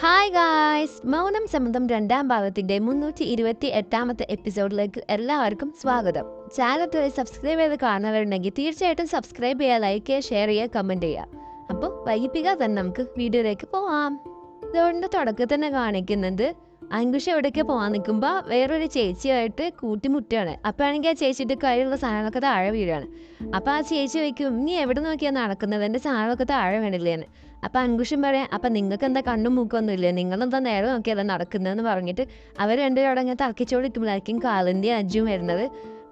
Hi guys, മൗനം സമ്മതം രണ്ടാം ഭാഗത്തിന്റെ 328ാമത്തെ എപ്പിസോഡിലേക്ക് എല്ലാവർക്കും സ്വാഗതം. ചാനൽ വഴി സബ്സ്ക്രൈബ് ചെയ്ത് കാണുന്നവരുണ്ടെങ്കിൽ തീർച്ചയായിട്ടും സബ്സ്ക്രൈബ് ചെയ്യുക, ലൈക്ക് ചെയ്യുക, ഷെയർ ചെയ്യുക, കമന്റ് ചെയ്യുക. അപ്പോൾ വൈകിപ്പിക്കാതെ തന്നെ നമുക്ക് വീഡിയോയിലേക്ക് പോവാം. ഇതുകൊണ്ട് തുടക്കത്തിൽ തന്നെ കാണിക്കുന്നത് അങ്കുഷ് എവിടേക്ക് പോകാൻ നിൽക്കുമ്പോൾ വേറൊരു ചേച്ചിയായിട്ട് കൂട്ടിമുട്ടുകയാണ്. അപ്പോഴാണെങ്കിൽ ആ ചേച്ചിയുടെ കയ്യിലുള്ള സാധനങ്ങളൊക്കെ താഴെ വീഴാണ്. അപ്പോൾ ആ ചേച്ചി വയ്ക്കും, നീ എവിടെ നോക്കിയാണ് നടക്കുന്നത്, എൻ്റെ സാധനങ്ങളൊക്കെ താഴെ വീണില്ലേന്ന്. അപ്പം അങ്കുഷും പറയാം, അപ്പം നിങ്ങൾക്ക് എന്താ കണ്ണും മൂക്കൊന്നും ഇല്ലേ, നിങ്ങളെന്താ നേരെ നോക്കിയല്ല നടക്കുന്നതെന്ന് പറഞ്ഞിട്ട് അവർ രണ്ടുപേരും അവിടെ അങ്ങനെ തർക്കിച്ചോണ്ടിരിക്കുമ്പോഴായിരിക്കും കാലിൻ്റെ അജ്ജും വരുന്നത്.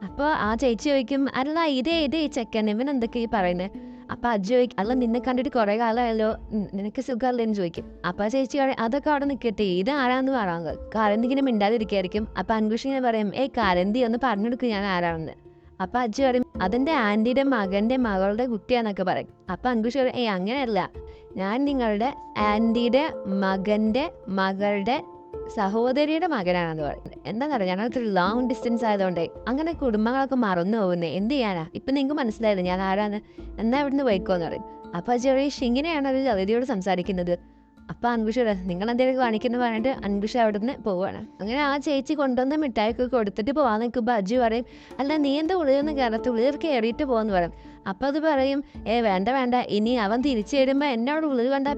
അപ്പോൾ ആ ചേച്ചി ചോദിക്കും, അല്ല ഇതേ ഈ ചെക്കൻ ഇവൻ എന്തൊക്കെയാ ഈ പറയുന്നത്. അപ്പം അജ്ജു ചോദിക്കും, അല്ല നിന്നെ കണ്ടിട്ട് കുറേ കാലമായല്ലോ, നിനക്ക് സുഖമല്ലേന്ന് ചോദിക്കും. അപ്പം ആ ചേച്ചി പറയും, അതൊക്കെ അവിടെ നിൽക്കട്ടെ, ഇത് ആരാന്ന് പറയാൻ. കാലന്തി ഇങ്ങനെ മിണ്ടാതിരിക്കായിരിക്കും. അപ്പം അങ്കുഷ് ഇങ്ങനെ പറയും, കാലന്തി ഒന്ന് പറഞ്ഞെടുക്കും ഞാൻ ആരാണെന്ന്. അപ്പം അജ്ജു പറയും, അതെൻ്റെ ആൻറ്റിയുടെ മകൻ്റെ മകളുടെ കുട്ടിയാന്നൊക്കെ പറയും. അപ്പം അങ്കുഷ് പറയും, അങ്ങനെയല്ല, ഞാൻ നിങ്ങളുടെ ആൻറ്റിയുടെ മകൻ്റെ മകളുടെ സഹോദരിയുടെ മകനാണെന്ന് പറയുന്നത്. എന്താണെന്നറിയാം, ഞങ്ങൾക്ക് ലോങ് ഡിസ്റ്റൻസ് ആയതുകൊണ്ടേ അങ്ങനെ കുടുംബങ്ങളൊക്കെ മറന്നു പോകുന്നേ. എന്ത് ചെയ്യാനാ, ഇപ്പം നിങ്ങൾക്ക് മനസ്സിലായില്ലേ ഞാൻ ആരാന്ന്, എന്നാ ഇവിടുന്ന് പോയിക്കോന്ന് പറയും. അപ്പം ചെറിയ ഇങ്ങനെയാണ് ഒരു ലളിതയോട് സംസാരിക്കുന്നത്. അപ്പം അൻകുഷ് നിങ്ങൾ എന്തെങ്കിലും കാണിക്കുന്നു പറഞ്ഞിട്ട് അൻകുഷ് അവിടെ നിന്ന് പോവുകയാണ്. അങ്ങനെ ആ ചേച്ചി കൊണ്ടുവന്ന മിഠായിക്ക് കൊടുത്തിട്ട് പോകാൻ നിൽക്കുമ്പോൾ അജ്ജു പറയും, അല്ല നീ എന്താ ഉള്ളിലൊന്നും കയറത്ത്, ഉള്ളിൽ കയറിയിട്ട് പോകുമെന്ന് പറയും. അപ്പം അത് പറയും, വേണ്ട, ഇനി അവൻ തിരിച്ചു വരുമ്പോൾ എന്നോട് ഉള്ളിൽ കണ്ടാൽ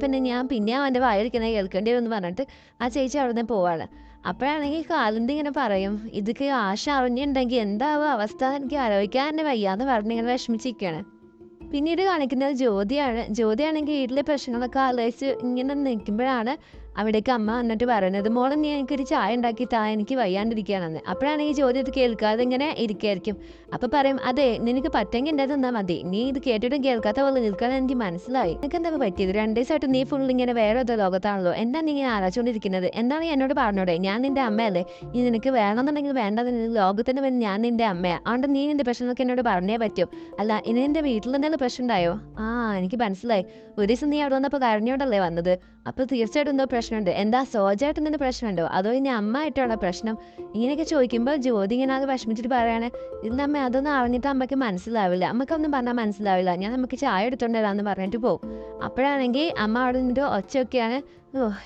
പിന്നെ അവൻ്റെ വായിരിക്കുന്നത് കേൾക്കേണ്ടി വരുമെന്ന് പറഞ്ഞിട്ട് ആ ചേച്ചി അവിടെ നിന്ന് പോവാണ്. അപ്പോഴാണെങ്കിൽ കാലിന്തി ഇങ്ങനെ പറയും, ഇതൊക്കെ ആശ അറിഞ്ഞിട്ടുണ്ടെങ്കിൽ എന്താവും അവസ്ഥ, എനിക്ക് ആലോചിക്കാൻ തന്നെ വയ്യാന്ന് പറഞ്ഞിങ്ങനെ വിഷമിച്ചിരിക്കുകയാണ്. പിന്നീട് കാണിക്കുന്നത് ജ്യോതിയാണെങ്കിൽ വീട്ടിലെ പ്രശ്നങ്ങളൊക്കെ ആലോചിച്ച് ഇങ്ങനെ നിൽക്കുമ്പോഴാണ് അവിടേക്ക് അമ്മ വന്നിട്ട് പറയുന്നത്, മോളെ നീ എനിക്കൊരു ചായ ഉണ്ടാക്കി താ, എനിക്ക് വയ്യാണ്ടിരിക്കുകയാണെന്ന്. അപ്പോഴാണെങ്കിൽ ജ്യോതി ഇത് കേൾക്കാതെ ഇങ്ങനെ ഇരിക്കായിരിക്കും. അപ്പം പറയും, അതെ നിനക്ക് പറ്റെങ്കിൽ എൻ്റെ തന്നാൽ മതി, നീ ഇത് കേട്ടിട്ടും കേൾക്കാത്ത പോലെ നിൽക്കാൻ എനിക്ക് മനസ്സിലായി. നിനക്ക് എന്താ പറ്റിയത്, 2 ദിവസമായിട്ട് നീ ഫുൾ ഇങ്ങനെ വേറെ ഏതോ ലോകത്താണല്ലോ, എന്താ നീ ഇങ്ങനെ ആലോചിച്ചുകൊണ്ടിരിക്കുന്നത്, എന്താണ് എന്നോട് പറഞ്ഞോടെ, ഞാൻ നിൻ്റെ അമ്മയല്ലേ, ഇനി നിനക്ക് വേണമെന്നുണ്ടെങ്കിൽ വേണ്ടെന്ന്, ലോകത്തിന് വേണ്ടി ഞാൻ നിൻ്റെ അമ്മയാണ്, അതുകൊണ്ട് നീ നിൻ്റെ പ്രശ്നമൊക്കെ എന്നോട് പറഞ്ഞേ പറ്റും. അല്ല ഇനി നിൻ്റെ വീട്ടിൽ എന്തെങ്കിലും പ്രശ്നം ഉണ്ടായോ, എനിക്ക് മനസ്സിലായി, ഒരു ദിവസം നീ അവിടെ വന്നപ്പോൾ കരഞ്ഞോണ്ടല്ലേ വന്നത്, അപ്പോൾ തീർച്ചയായിട്ടും എന്തോ പ്രശ്നമുണ്ട്, എന്താ സോജായിട്ട് എന്തെങ്കിലും പ്രശ്നമുണ്ടോ, അതോ ഇനി അമ്മ ആയിട്ടാണോ പ്രശ്നം, ഇങ്ങനെയൊക്കെ ചോദിക്കുമ്പോൾ ജ്യോതി ഇങ്ങനെ അത് വിഷമിച്ചിട്ട് പറയാണ്, ഇന്ന് അമ്മ അതൊന്നും അറിഞ്ഞിട്ട് അമ്മയ്ക്ക് മനസ്സിലാവില്ല, അമ്മക്കൊന്നും പറഞ്ഞാൽ മനസ്സിലാവില്ല, ഞാൻ നമുക്ക് ചായ എടുത്തോണ്ട് വരാമെന്ന് പറഞ്ഞിട്ട് പോകും. അപ്പോഴാണെങ്കിൽ അമ്മ അവിടെ നിന്നിട്ട് ഒച്ചയൊക്കെയാണ്,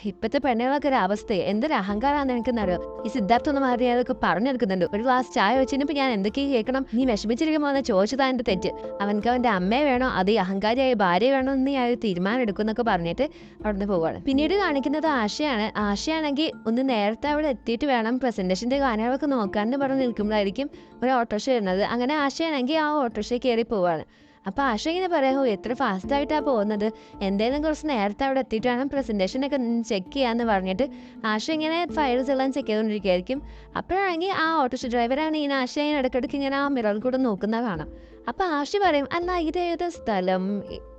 ഇപ്പോഴത്തെ പെണ്ണുകളൊക്കെ ഒരു അവസ്ഥയെ എന്തൊരു അഹങ്കാരമാണെന്ന് എനിക്കെന്നറിയോ, ഈ സിദ്ധാർത്ഥൊന്നും മാറി അതൊക്കെ പറഞ്ഞെടുക്കുന്നുണ്ട്, ഒരു ഗ്ലാസ് ചായ വെച്ചിട്ട് ഞാൻ എന്തൊക്കെയാണ് കേൾക്കണം, നീ വിഷമിച്ചിരിക്കുമ്പോൾ എന്ന് ചോദിച്ചതാ എൻ്റെ തെറ്റ്, അവനക്ക് അവൻ്റെ അമ്മയെ വേണോ അതേ അഹങ്കാരിയായ ഭാര്യ വേണോ എന്ന് ഞാൻ തീരുമാനം എടുക്കുന്നൊക്കെ പറഞ്ഞിട്ട് അവിടുന്ന് പോവുകയാണ്. പിന്നീട് കാണിക്കുന്നത് ആശയാണെങ്കിൽ ഒന്ന് നേരത്തെ അവിടെ എത്തിയിട്ട് വേണം പ്രസന്റേഷൻ്റെ കാര്യങ്ങളൊക്കെ നോക്കാമെന്ന് പറഞ്ഞ് നിൽക്കുമ്പോഴായിരിക്കും ഒരു ഓട്ടോറിക്ഷ വരുന്നത്. അങ്ങനെ ആശയാണെങ്കിൽ ആ ഓട്ടോറിക്ഷയിൽ കയറി പോവാണ്. അപ്പോൾ ആശ ഇങ്ങനെ പറയാമോ, എത്ര ഫാസ്റ്റായിട്ടാണ് പോകുന്നത്, എന്തായാലും കുറച്ച് നേരത്തെ അവിടെ എത്തിയിട്ട് വേണം പ്രസൻറ്റേഷനൊക്കെ ചെക്ക് ചെയ്യാമെന്ന് പറഞ്ഞിട്ട് ആശ ഇങ്ങനെ ഫയൽസ് എല്ലാം ചെക്ക് ചെയ്തുകൊണ്ടിരിക്കുകയായിരിക്കും. അപ്പോഴാണെങ്കിൽ ആ ഓട്ടോറിക്ഷ ഡ്രൈവറാണ് ഇങ്ങനെ ആശയെ ഇടയ്ക്കിടയ്ക്ക് ഇങ്ങനെ ആ മിററിൽ കൂടെ നോക്കുന്ന കാണാം. അപ്പോൾ ആശ പറയും, അല്ല ഇതേത് സ്ഥലം,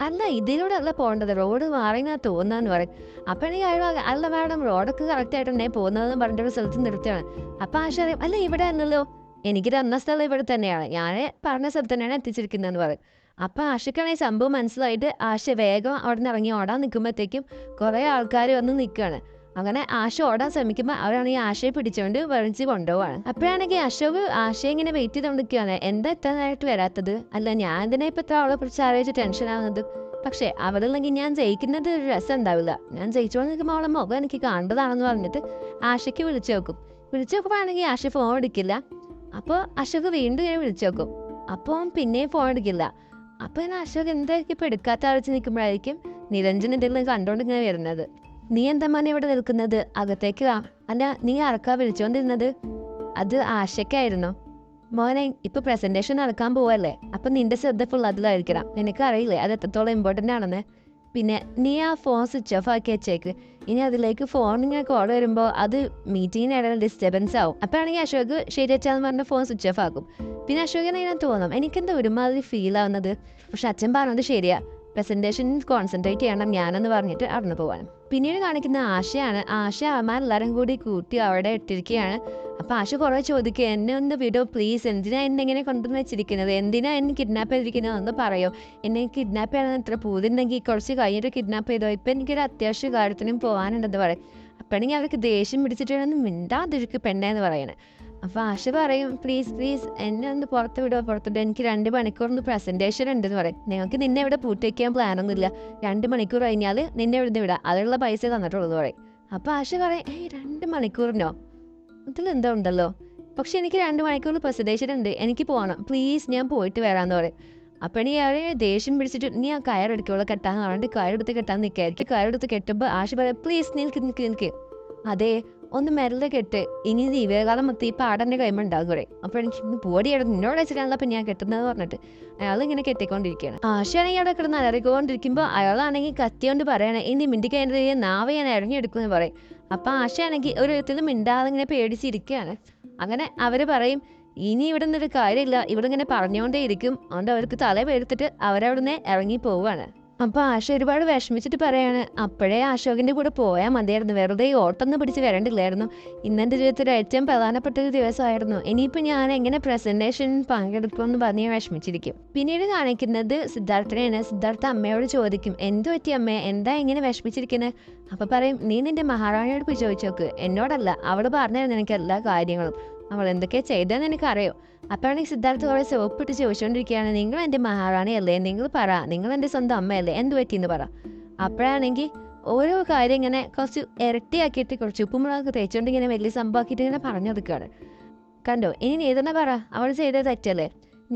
അല്ല ഇതിലൂടെ അല്ല പോകേണ്ടത്, റോഡ് മാറിയെന്നാ തോന്നാന്ന് പറയും. അപ്പോഴാണെങ്കിൽ അല്ല മാഡം റോഡൊക്കെ കറക്റ്റായിട്ടുണ്ടേ പോകുന്നതെന്ന് പറഞ്ഞിട്ടൊരു സ്ഥലത്ത് നിർത്തുകയാണ്. അപ്പോൾ ആശ പറയും, അല്ല ഇവിടെ അല്ലല്ലോ, എനിക്ക് തന്ന സ്ഥലം ഇവിടെ തന്നെയാണ്, ഞാൻ പറഞ്ഞ സ്ഥലത്ത് തന്നെയാണ് എത്തിച്ചിരിക്കുന്നതെന്ന് പറയും. അപ്പം ആശയ്ക്കാണെങ്കിൽ സംഭവം മനസ്സിലായിട്ട് ആശ വേഗം അവിടെ നിന്ന് ഇറങ്ങി ഓടാൻ നിൽക്കുമ്പോഴത്തേക്കും കുറേ ആൾക്കാർ വന്ന് നിൽക്കുകയാണ്. അങ്ങനെ ആശ ഓടാൻ ശ്രമിക്കുമ്പോൾ അവരാണെങ്കിൽ ആശയെ പിടിച്ചുകൊണ്ട് വലിച്ച് കൊണ്ടുപോവാണ്. അപ്പോഴാണെങ്കിൽ ആശയെ ഇങ്ങനെ വെയിറ്റ് ചെയ്തുകൊണ്ട് നിൽക്കുകയാണ്, എന്താ എത്താനായിട്ട് വരാത്തത്, അല്ല ഞാൻ എന്തിനാ ഇപ്പം ഇത്ര അവളെ കുറിച്ച് ആലോചിച്ച് ടെൻഷനാകുന്നത്, പക്ഷേ അവളില്ലെങ്കിൽ ഞാൻ ജയിക്കുന്നത് ഒരു രസം ഉണ്ടാവില്ല, ഞാൻ ജയിച്ചോണ്ട് നിൽക്കുമ്പോൾ അവളെ മുഖം എനിക്ക് കണ്ടതാണെന്ന് പറഞ്ഞിട്ട് ആശയ്ക്ക് വിളിച്ചു നോക്കുമ്പോഴാണെങ്കിൽ ആശ ഫോൺ എടുക്കില്ല. അപ്പോൾ അശോക് വീണ്ടും ഇങ്ങനെ വിളിച്ചു നോക്കും, അപ്പോൾ പിന്നെയും ഫോൺ എടുക്കില്ല. അപ്പോൾ ഞാൻ അശോക് എന്തായിരിക്കും ഇപ്പോൾ എടുക്കാത്ത ആലോചിച്ച് നിൽക്കുമ്പോഴായിരിക്കും നിരഞ്ജൻ എന്തെങ്കിലും കണ്ടുകൊണ്ട് ഇങ്ങനെ വരുന്നത്. നീ എന്താ മോനെ ഇവിടെ നിൽക്കുന്നത്, അകത്തേക്ക് വാ, അല്ല നീ ആർക്കാ വിളിച്ചുകൊണ്ടിരുന്നത്, അത് ആശയ്ക്കായിരുന്നു. മോനെ ഇപ്പോൾ പ്രസൻറ്റേഷൻ നടക്കാൻ പോവല്ലേ, അപ്പം നിന്റെ ശ്രദ്ധ ഫുൾ അതിലായിരിക്കണം, നിനക്കറിയില്ലേ അത് എത്രത്തോളം ഇമ്പോർട്ടൻ്റ് ആണെന്ന്, പിന്നെ നീ ആ ഫോൺ സ്വിച്ച് ഓഫ് ആക്കി വെച്ചേക്ക്, ഇനി അതിലേക്ക് ഫോൺ ഇങ്ങനെ കോൾ വരുമ്പോൾ അത് മീറ്റിങ്ങിനിടയിൽ ഡിസ്റ്റർബൻസ് ആവും. അപ്പോഴാണെങ്കിൽ അശോക് ശരി വെച്ചാന്ന് പറഞ്ഞ ഫോൺ സ്വിച്ച് ഓഫ് ആക്കും. പിന്നെ അശോകിനെ ഇങ്ങനെ തോന്നും, എനിക്കെന്താ ഒരുമാതിരി ഫീൽ ആവുന്നത്, പക്ഷെ അച്ഛൻ പറഞ്ഞത് ശരിയാ, പ്രസൻറ്റേഷനിൽ കോൺസെൻട്രേറ്റ് ചെയ്യണം ഞാനെന്ന് പറഞ്ഞിട്ട് അടന്നു പോവാണ്. പിന്നീട് കാണിക്കുന്ന ആശ അമ്മമാരെല്ലാവരും കൂടി കൂട്ടി അവിടെ ഇട്ടിരിക്കുകയാണ്. അപ്പോൾ ആശ കുറേ ചോദിക്കുക, എന്നെ ഒന്ന് വിടോ പ്ലീസ്, എന്തിനാ എന്നെ ഇങ്ങനെ കൊണ്ടുവന്ന് വെച്ചിരിക്കുന്നത്, എന്തിനാ എന്നെ കിഡ്നാപ്പ് ചെയ്തിരിക്കുന്നത് ഒന്ന് പറയോ, എന്നെ കിഡ്നാപ്പ് ചെയ്യാൻ ഇത്ര പൂതിണ്ടെങ്കിൽ കുറച്ച് കഴിഞ്ഞിട്ട് കിഡ്നാപ്പ് ചെയ്തോ, ഇപ്പം എനിക്കൊരു അത്യാവശ്യ കാര്യത്തിനും പോകാനുണ്ടെന്ന് പറയും. അപ്പോഴാണെങ്കിൽ അവർക്ക് ദേഷ്യം പിടിച്ചിട്ടാണെന്ന് മിണ്ടാതിരിക്കും പെണ്ണേന്ന് പറയണേ. അപ്പോൾ ആശ പറയും, പ്ലീസ് എന്നെ ഒന്ന് പുറത്ത് പുറത്തിട്ട്, എനിക്ക് 2 മണിക്കൂറിന് പ്രസൻറ്റേഷൻ ഉണ്ടെന്ന് പറയും. നിങ്ങൾക്ക് നിന്നെ ഇവിടെ പൂട്ടി വയ്ക്കാൻ പ്ലാനൊന്നുമില്ല, 2 മണിക്കൂർ കഴിഞ്ഞാൽ നിന്നെ ഇവിടുന്ന് വിടാം, അതിനുള്ള പൈസ തന്നിട്ടുള്ളൂ പറയും. അപ്പോൾ ആശ പറയും 2 മണിക്കൂറിനോ, ഇതിലെന്തോ ഉണ്ടല്ലോ, പക്ഷെ എനിക്ക് 2 മണിക്കൂർ പ്രസന്റേഷൻ ഉണ്ട്, എനിക്ക് പോകണം, പ്ലീസ് ഞാൻ പോയിട്ട് വരാമെന്ന് പറയും. അപ്പം നീ അവരെ ദേഷ്യം പിടിച്ചിട്ട് നീ ആ കയറെടുക്കുള്ള കെട്ടാന്ന് പറഞ്ഞിട്ട് കയറെടുത്ത് കെട്ടാൻ നിൽക്കായിരിക്കും. കയറെടുത്ത് കെട്ടുമ്പോൾ ആശ പറയാം പ്ലീസ് നിൽക്ക്. അതെ, ഒന്ന് മെല്ലെ കെട്ട്, ഇനി ദിവ്യകാലം മൊത്തം ഈ പാടൻ്റെ കൈമുണ്ടാകും കുറേ. അപ്പോൾ എനിക്ക് ഇന്ന് പോടിയായിരുന്നു, നിന്നോട് വെച്ചിട്ടാണല്ലോ അപ്പം ഞാൻ കെട്ടുന്നത് പറഞ്ഞിട്ട് അയാളിങ്ങനെ കെട്ടിക്കൊണ്ടിരിക്കുകയാണ്. ആശയാണെങ്കിൽ അവിടെ കിടന്ന് അലറിക്കൊണ്ടിരിക്കുമ്പോൾ അയാളാണെങ്കിൽ കത്തിയോണ്ട് പറയണേ ഇനി മിണ്ടിക്കഴിഞ്ഞ നാവ് ഞാൻ ഇറങ്ങിയെടുക്കുമെന്ന് പറയും. അപ്പം ആശയാണെങ്കിൽ ഒരു വിധത്തിലും മിണ്ടാതെ ഇങ്ങനെ പേടിച്ചിരിക്കുകയാണ്. അങ്ങനെ അവർ പറയും ഇനി ഇവിടെ നിന്നൊരു കാര്യമില്ല, ഇവിടെ ഇങ്ങനെ പറഞ്ഞുകൊണ്ടേ ഇരിക്കും. അതുകൊണ്ട് അവർക്ക് തല പേർത്തിട്ട് അവരവിടുന്ന് ഇറങ്ങി പോവുകയാണ്. അപ്പോൾ ആശ ഒരുപാട് വിഷമിച്ചിട്ട് പറയാണ് അപ്പോഴേ അശോകിൻ്റെ കൂടെ പോയാൽ മതിയായിരുന്നു, വെറുതെ ഈ ഓട്ടൊന്നും പിടിച്ച് വരണ്ടില്ലായിരുന്നു. ഇന്നെൻ്റെ ജീവിതത്തിൽ ഏറ്റവും പ്രധാനപ്പെട്ട ഒരു ദിവസമായിരുന്നു, ഇനിയിപ്പോൾ ഞാൻ എങ്ങനെ പ്രസൻറ്റേഷൻ പങ്കെടുക്കുമെന്ന് പറഞ്ഞ് വിഷമിച്ചിരിക്കും. പിന്നീട് കാണിക്കുന്നത് സിദ്ധാർത്ഥനെയാണ്. സിദ്ധാർത്ഥ അമ്മയോട് ചോദിക്കും എന്തു പറ്റി അമ്മേ, എന്താ ഇങ്ങനെ വിഷമിച്ചിരിക്കുന്നത്? അപ്പോൾ പറയും നീ നിൻ്റെ മഹാറാണിയോട് പോയി ചോദിച്ചു നോക്ക്, എന്നോടല്ല, അവൾ പറഞ്ഞായിരുന്നു എനിക്ക് എല്ലാ കാര്യങ്ങളും, അവൾ എന്തൊക്കെയാണ് ചെയ്തതെന്ന് എനിക്കറിയോ. അപ്പോഴാണെങ്കിൽ സിദ്ധാർത്ഥ കുറേ സോപ്പിട്ട് ചോദിച്ചുകൊണ്ടിരിക്കുകയാണ് നിങ്ങൾ എൻ്റെ മഹാറാണിയല്ലേ, നിങ്ങൾ പറ, നിങ്ങൾ എൻ്റെ സ്വന്തം അമ്മയല്ലേ, എന്ത് പറ്റിയെന്ന് പറ. അപ്പോഴാണെങ്കിൽ ഓരോ കാര്യം ഇങ്ങനെ കുറച്ച് ഇരട്ടിയാക്കിയിട്ട് കുറച്ച് ഉപ്പുമുളകൊക്കെ തേച്ചുകൊണ്ട് ഇങ്ങനെ വലിയ സംഭവമാക്കിയിട്ട് ഇങ്ങനെ പറഞ്ഞു കൊടുക്കുകയാണ്. കണ്ടോ, ഇനി നീ തന്നെ പറ, അവൾ ചെയ്തത് തെറ്റല്ലേ?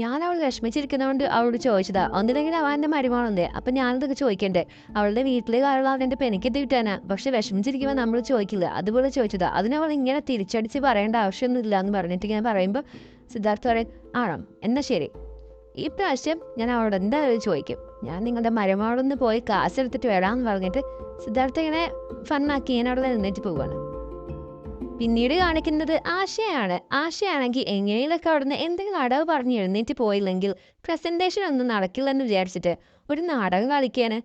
ഞാൻ അവൾ വിഷമിച്ചിരിക്കുന്നതുകൊണ്ട് അവളോട് ചോദിച്ചതാ, ഒന്നില്ലെങ്കിൽ അവൻ്റെ മരുമോളല്ലേ, അപ്പം ഞാനതൊക്കെ ചോദിക്കണ്ടേ? അവളുടെ വീട്ടിലെ കാരണം അവൻ്റെ പെനിക്കെത്തി കിട്ടാനാ, പക്ഷെ വിഷമിച്ചിരിക്കുമ്പോൾ നമ്മൾ ചോദിക്കില്ല, അതുപോലെ ചോദിച്ചതാ, അതിനവൾ ഇങ്ങനെ തിരിച്ചടിച്ച് പറയേണ്ട ആവശ്യമൊന്നുമില്ല എന്ന് പറഞ്ഞിട്ട് ഞാൻ പറയുമ്പോൾ സിദ്ധാർത്ഥ പറയും ആണോ, എന്നാൽ ശരി, ഈ പ്രാവശ്യം ഞാൻ അവളോട് എന്തായാലും ചോദിക്കും, ഞാൻ നിങ്ങളുടെ മരുമോളൊന്ന് പോയി കാശെടുത്തിട്ട് വരാമെന്ന് പറഞ്ഞിട്ട് സിദ്ധാർത്ഥ ഇങ്ങനെ ഫണ്ണാക്കി ഇങ്ങനെ അവിടെ നിന്നിട്ട് പോവുകയാണ്. പിന്നീട് കാണിക്കുന്നത് ആശയാണ്. ആശയാണെങ്കിൽ എങ്ങനെയൊക്കെ അവിടുന്ന് എന്തെങ്കിലും അടവ് പറഞ്ഞ് എഴുന്നേറ്റ് പോയില്ലെങ്കിൽ പ്രസൻറ്റേഷൻ ഒന്നും നടക്കില്ലെന്ന് വിചാരിച്ചിട്ട് ഒരു നാടകം കളിക്കുകയാണ്.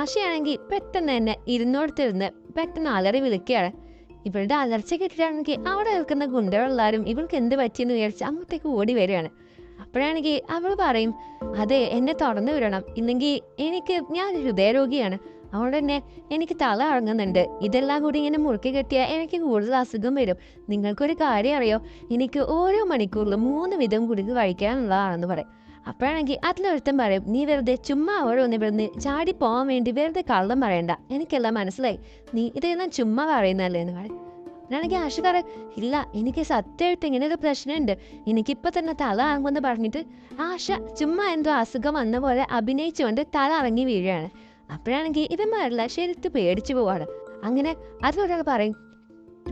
ആശയാണെങ്കിൽ പെട്ടെന്ന് തന്നെ ഇരുന്നോടത്തിരുന്ന് പെട്ടെന്ന് അലറി വിളിക്കുകയാണ്. ഇവളുടെ അലർച്ച കിട്ടുകയാണെങ്കിൽ അവിടെ നിൽക്കുന്ന ഗുണ്ടകളെല്ലാവരും ഇവൾക്ക് എന്ത് പറ്റിയെന്ന് വിചാരിച്ച് അങ്ങോട്ടേക്ക് ഓടി വരികയാണ്. അപ്പോഴാണെങ്കിൽ അവൾ പറയും അതെ, എന്നെ തുറന്നു വിടണം, ഇല്ലെങ്കിൽ ഞാൻ ഹൃദയരോഗിയാണ്, അതുകൊണ്ട് തന്നെ എനിക്ക് തല ഇറങ്ങുന്നുണ്ട്, ഇതെല്ലാം കൂടി ഇങ്ങനെ മുറുക്കി കെട്ടിയാൽ എനിക്ക് കൂടുതൽ അസുഖം വരും. നിങ്ങൾക്കൊരു കാര്യം അറിയോ, എനിക്ക് ഓരോ മണിക്കൂറിലും 3 വീതം ഗുളിക കഴിക്കാനുള്ളതാണെന്ന് പറയും. അപ്പോഴാണെങ്കിൽ അതിലൊരുത്തം പറയും നീ വെറുതെ ചുമ്മാ ഓരോന്ന് ഇവിടുന്ന് ചാടി പോകാൻ വേണ്ടി വെറുതെ കള്ളം പറയണ്ട, എനിക്കെല്ലാം മനസ്സിലായി, നീ ഇതെല്ലാം ചുമ്മാ പറയുന്നല്ലേ എന്ന് പറയും. ഞാനെങ്കിൽ ആശ പറയും ഇല്ല, എനിക്ക് സത്യമായിട്ട് ഇങ്ങനെ ഒരു പ്രശ്നമുണ്ട്, എനിക്കിപ്പോൾ തന്നെ തല ഇറങ്ങുമെന്ന് പറഞ്ഞിട്ട് ആശ ചുമ്മാ എന്തോ അസുഖം വന്ന പോലെ അഭിനയിച്ചുകൊണ്ട് തല ഇറങ്ങി വീഴുകയാണ്. അപ്പോഴാണെങ്കിൽ ഇവന്മാരെല്ലാം ശരിക്കും പേടിച്ചു പോവാണ്. അങ്ങനെ അതിലൊരാൾ പറയും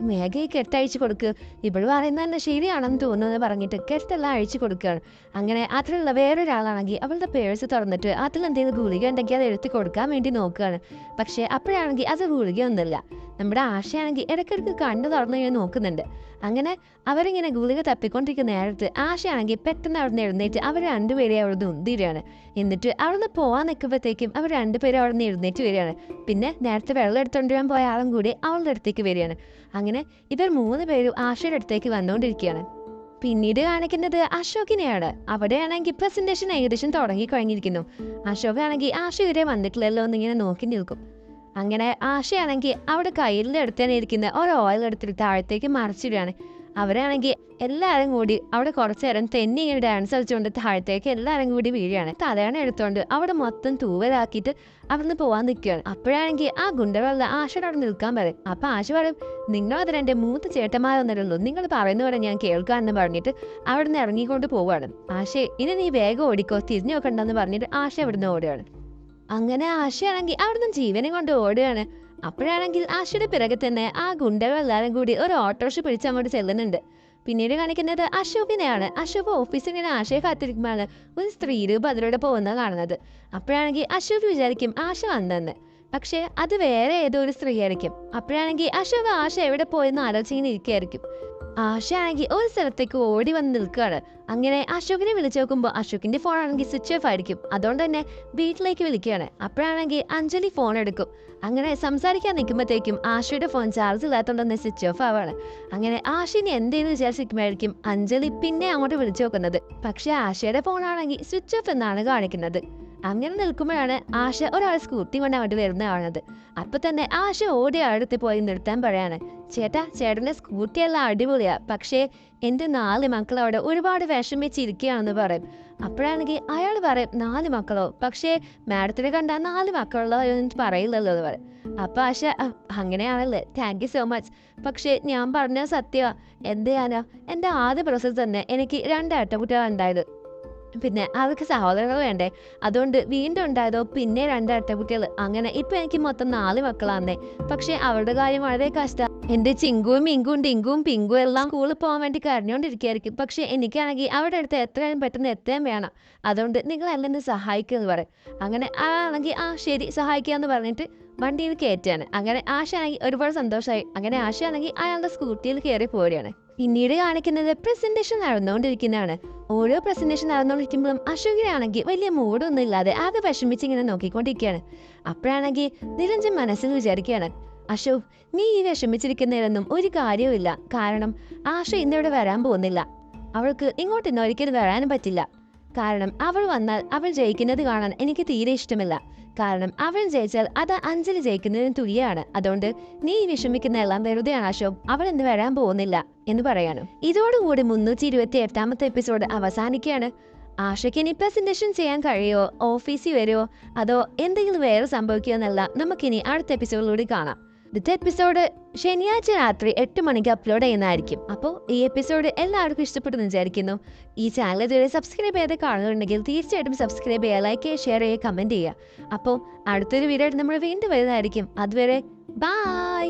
മേഘയെ കെട്ടഴിച്ചു കൊടുക്കുക, ഇവൾ പറയുന്നത് തന്നെ ശരിയാണെന്ന് തോന്നുന്നു പറഞ്ഞിട്ട് കെട്ടെല്ലാം അഴിച്ചു കൊടുക്കുകയാണ്. അങ്ങനെ അതിലുള്ള വേറൊരാളാണെങ്കിൽ അവളുടെ പേഴ്സ് തുറന്നിട്ട് അതിലെന്തെങ്കിലും ഗുളിക ഉണ്ടെങ്കിൽ അത് എടുത്ത് കൊടുക്കാൻ വേണ്ടി നോക്കുകയാണ്. പക്ഷേ അപ്പോഴാണെങ്കിൽ അത് ഗുളികയൊന്നുമില്ല. നമ്മുടെ ആശയാണെങ്കിൽ ഇടയ്ക്കിടയ്ക്ക് കണ്ണു തുറന്നു ഞാൻ നോക്കുന്നുണ്ട്. അങ്ങനെ അവരിങ്ങനെ ഗുളിക തപ്പിക്കൊണ്ടിരിക്കുന്ന നേരത്ത് ആശയാണെങ്കിൽ പെട്ടെന്ന് അവിടെ എഴുന്നേറ്റ് അവർ രണ്ടുപേരെ അവിടെ ഉന്തിരിയാണ്. എന്നിട്ട് അവിടുന്ന് പോകാൻ നിൽക്കുമ്പോഴത്തേക്കും അവർ രണ്ടുപേരും അവിടെ നിന്ന് എഴുന്നേറ്റ് വരികയാണ്. പിന്നെ നേരത്തെ വെള്ളം എടുത്തുകൊണ്ടുവരാൻ പോയ ആളും കൂടി അവളുടെ അടുത്തേക്ക് വരികയാണ്. അങ്ങനെ ഇവർ 3 പേരും ആശയുടെ അടുത്തേക്ക് വന്നുകൊണ്ടിരിക്കുകയാണ്. പിന്നീട് കാണിക്കുന്നത് അശോകിനെയാണ്. അവിടെയാണെങ്കിൽ പ്രസന്റേഷൻ ഏകദേശം തുടങ്ങി കഴിഞ്ഞിരിക്കുന്നു. അശോകാണെങ്കിൽ ആശ ഇവരെ വന്നിട്ടില്ലല്ലോ എന്നിങ്ങനെ നോക്കി നിൽക്കും. അങ്ങനെ ആശയാണെങ്കിൽ അവിടെ കയ്യിലെ അടുത്ത് തന്നെ ഇരിക്കുന്ന ഒരു ഓയിൽ എടുത്തിട്ട് താഴത്തേക്ക് മറിച്ചിടുകയാണ്. അവരാണെങ്കിൽ എല്ലാവരും കൂടി അവിടെ കുറച്ചു നേരം തെന്നി ഇങ്ങനെ ഡാൻസ് കളിച്ചുകൊണ്ട് താഴത്തേക്ക് എല്ലാവരും കൂടി വീഴുകയാണ്. തലയാണ് എടുത്തുകൊണ്ട് അവിടെ മൊത്തം തൂവലാക്കിയിട്ട് അവിടുന്ന് പോകാൻ നിൽക്കുകയാണ്. അപ്പോഴാണെങ്കിൽ ആ ഗുണ്ടകളല്ല ആശയുടെ അവിടെ നിൽക്കാൻ പറയും. അപ്പം ആശ പറയും നിങ്ങളത് എൻ്റെ 3 ചേട്ടന്മാരൊന്നുമല്ലോ, നിങ്ങൾ പറയുന്ന പോലെ ഞാൻ കേൾക്കാമെന്ന് പറഞ്ഞിട്ട് അവിടുന്ന് ഇറങ്ങിക്കൊണ്ട് പോവുകയാണ്. ആശയെ ഇനി നീ വേഗം ഓടിക്കോ, തിരിഞ്ഞു നോക്കണ്ടെന്ന് പറഞ്ഞിട്ട് ആശ അവിടുന്ന് ഓടുകയാണ്. അങ്ങനെ ആശയാണെങ്കിൽ അവിടുന്ന് ജീവനെ കൊണ്ട് ഓടുകയാണ്. അപ്പോഴാണെങ്കിൽ ആശയുടെ പിറകെ തന്നെ ആ ഗുണ്ടകളെല്ലാവരും കൂടി ഒരു ഓട്ടോറിക്ഷ പിടിച്ച് അങ്ങോട്ട് ചെല്ലുന്നുണ്ട്. പിന്നീട് കാണിക്കുന്നത് അശോകിനെയാണ്. അശോക് ഓഫീസിൽ ഇങ്ങനെ ആശയെ കാത്തിരിക്കുമ്പോഴാണ് ഒരു സ്ത്രീ രൂപം അതിലൂടെ പോകുന്നത് കാണുന്നത്. അപ്പോഴാണെങ്കിൽ അശോക് വിചാരിക്കും ആശ വന്നെന്ന്, പക്ഷേ അത് വേറെ ഏതോ ഒരു സ്ത്രീ ആയിരിക്കും. അപ്പോഴാണെങ്കിൽ അശോക് ആശ എവിടെ പോയെന്ന് ആലോചിച്ചിങ്ങനെ ഇരിക്കുകയായിരിക്കും. ആശയാണെങ്കിൽ ഒരു സ്ഥലത്തേക്ക് ഓടി വന്ന് നിൽക്കുകയാണ്. അങ്ങനെ അശോകിനെ വിളിച്ചു നോക്കുമ്പോൾ അശോകിന്റെ ഫോൺ ആണെങ്കിൽ സ്വിച്ച് ഓഫ് ആയിരിക്കും. അതുകൊണ്ട് തന്നെ വീട്ടിലേക്ക് വിളിക്കുകയാണ്. അപ്പോഴാണെങ്കിൽ അഞ്ജലി ഫോൺ എടുക്കും. അങ്ങനെ സംസാരിക്കാൻ നിൽക്കുമ്പോഴത്തേക്കും ആശയുടെ ഫോൺ ചാർജ് ഇല്ലാത്തതുകൊണ്ട് സ്വിച്ച് ഓഫ് ആവാണ്. അങ്ങനെ ആശിനെ എന്തേലും വിചാരിച്ചിരിക്കുമ്പോഴായിരിക്കും അഞ്ജലി പിന്നെ അങ്ങോട്ട് വിളിച്ചു നോക്കുന്നത്. പക്ഷെ ആശയുടെ ഫോണാണെങ്കിൽ സ്വിച്ച് ഓഫ് എന്നാണ് കാണിക്കുന്നത്. അങ്ങനെ നിൽക്കുമ്പോഴാണ് ആശ ഒരാൾ സ്കൂട്ടി കൊണ്ട് അങ്ങോട്ട് വരുന്ന കാണുന്നത്. അപ്പൊ തന്നെ ആശ ഓടി അടുത്ത് പോയി നിർത്താൻ പറയാണ്. ചേട്ടാ, ചേട്ടന്റെ സ്കൂട്ടി എല്ലാം അടിപൊളിയാ, പക്ഷേ എന്റെ 4 മക്കൾ അവിടെ ഒരുപാട് വിഷമിച്ചിരിക്കുകയാണെന്ന് പറയും. അപ്പോഴാണെങ്കിൽ അയാൾ പറയും 4 മക്കളോ, പക്ഷേ മാഡത്തിനെ കണ്ടാ 4 മക്കളുള്ള പറയില്ലല്ലോ എന്ന് പറയും. അപ്പൊ ആശ അങ്ങനെയാണല്ലേ, താങ്ക് യു സോ മച്ച്. പക്ഷേ ഞാൻ പറഞ്ഞ സത്യമാ, എന്ത് ചെയ്യാനാ, എന്റെ ആദ്യ പ്രൊസസ് തന്നെ എനിക്ക് 2 ഏട്ടക്കുട്ടികളാണ് ഉണ്ടായത്. പിന്നെ അവർക്ക് സഹോദരങ്ങൾ വേണ്ടേ, അതുകൊണ്ട് വീണ്ടും ഉണ്ടായതോ പിന്നെ 2 ഏട്ടക്കുട്ടികൾ. അങ്ങനെ ഇപ്പൊ എനിക്ക് മൊത്തം 4 മക്കളാന്നേ. പക്ഷെ അവരുടെ കാര്യം വളരെ കഷ്ട. എന്റെ ചിങ്കുവും മിങ്കും ഡിങ്കും പിങ്കും എല്ലാം സ്കൂളിൽ പോകാൻ വേണ്ടി കരഞ്ഞോണ്ടിരിക്കുകയായിരിക്കും. പക്ഷെ എനിക്കാണെങ്കിൽ അവിടെ അടുത്ത് എത്രയും പെട്ടെന്ന് എത്താൻ വേണം. അതുകൊണ്ട് നിങ്ങൾ എന്നെ സഹായിക്കുമെന്ന് പറയും. അങ്ങനെ ആണെങ്കിൽ ശരി സഹായിക്കാന്ന് പറഞ്ഞിട്ട് വണ്ടിയിൽ കയറ്റാണ്. അങ്ങനെ ആശയാണെങ്കിൽ ഒരുപാട് സന്തോഷമായി. അങ്ങനെ ആശയാണെങ്കിൽ അയാളുടെ സ്കൂട്ടിയിൽ കയറി പോരുകയാണ്. പിന്നീട് കാണിക്കുന്നത് പ്രസന്റേഷൻ നടന്നുകൊണ്ടിരിക്കുന്നതാണ്. ഓരോ പ്രസന്റേഷൻ നടന്നുകൊണ്ടിരിക്കുമ്പോഴും അശോകിനാണെങ്കിൽ വലിയ മൂടൊന്നും ഇല്ലാതെ ആകെ വിഷമിച്ച് ഇങ്ങനെ നോക്കിക്കൊണ്ടിരിക്കുകയാണ്. അപ്പോഴാണെങ്കിൽ നിരഞ്ജൻ മനസ്സിൽ വിചാരിക്കുകയാണ്, അശോക്, നീ ഈ വിഷമിച്ചിരിക്കുന്നതിലൊന്നും ഒരു കാര്യവുമില്ല. കാരണം ആശ ഇന്നിവിടെ വരാൻ പോകുന്നില്ല. അവൾക്ക് ഇങ്ങോട്ട് ഇന്ന് ഒരിക്കലും വരാനും പറ്റില്ല. കാരണം അവൾ വന്നാൽ അവൾ ജയിക്കുന്നത് കാണാൻ എനിക്ക് തീരെ ഇഷ്ടമില്ല. കാരണം അവൾ ജയിച്ചാൽ അത് അഞ്ജലി ജയിക്കുന്നതിന് തുല്യമാണ്. അതുകൊണ്ട് നീ വിഷമിക്കുന്ന എല്ലാം വെറുതെയാണ് അശോക്, അവൾ ഇന്ന് വരാൻ പോകുന്നില്ല എന്ന് പറയാണ്. ഇതോടുകൂടി 328 എപ്പിസോഡ് അവസാനിക്കുകയാണ്. ആശയ്ക്ക് ഇനി പ്രസന്റേഷൻ ചെയ്യാൻ കഴിയോ, ഓഫീസിൽ വരുമോ, അതോ എന്തെങ്കിലും വേറെ സംഭവിക്കുമോ എന്നല്ല നമുക്കിനി അടുത്ത എപ്പിസോഡിലൂടെ കാണാം. അടുത്ത എപ്പിസോഡ് ശനിയാഴ്ച രാത്രി 8 മണിക്ക് അപ്ലോഡ് ചെയ്യുന്നതായിരിക്കും. അപ്പോൾ ഈ എപ്പിസോഡ് എല്ലാവർക്കും ഇഷ്ടപ്പെട്ടെന്ന് വിചാരിക്കുന്നു. ഈ ചാനൽ ഇതുവരെ സബ്സ്ക്രൈബ് ചെയ്ത് കാണുന്നുണ്ടെങ്കിൽ തീർച്ചയായിട്ടും സബ്സ്ക്രൈബ് ചെയ്യുക, ലൈക്ക് ചെയ്യുക, ഷെയർ ചെയ്യുക, കമൻറ്റ് ചെയ്യുക. അപ്പോൾ അടുത്തൊരു വീഡിയോ നമ്മൾ വീണ്ടും വരുന്നതായിരിക്കും. അതുവരെ ബൈ.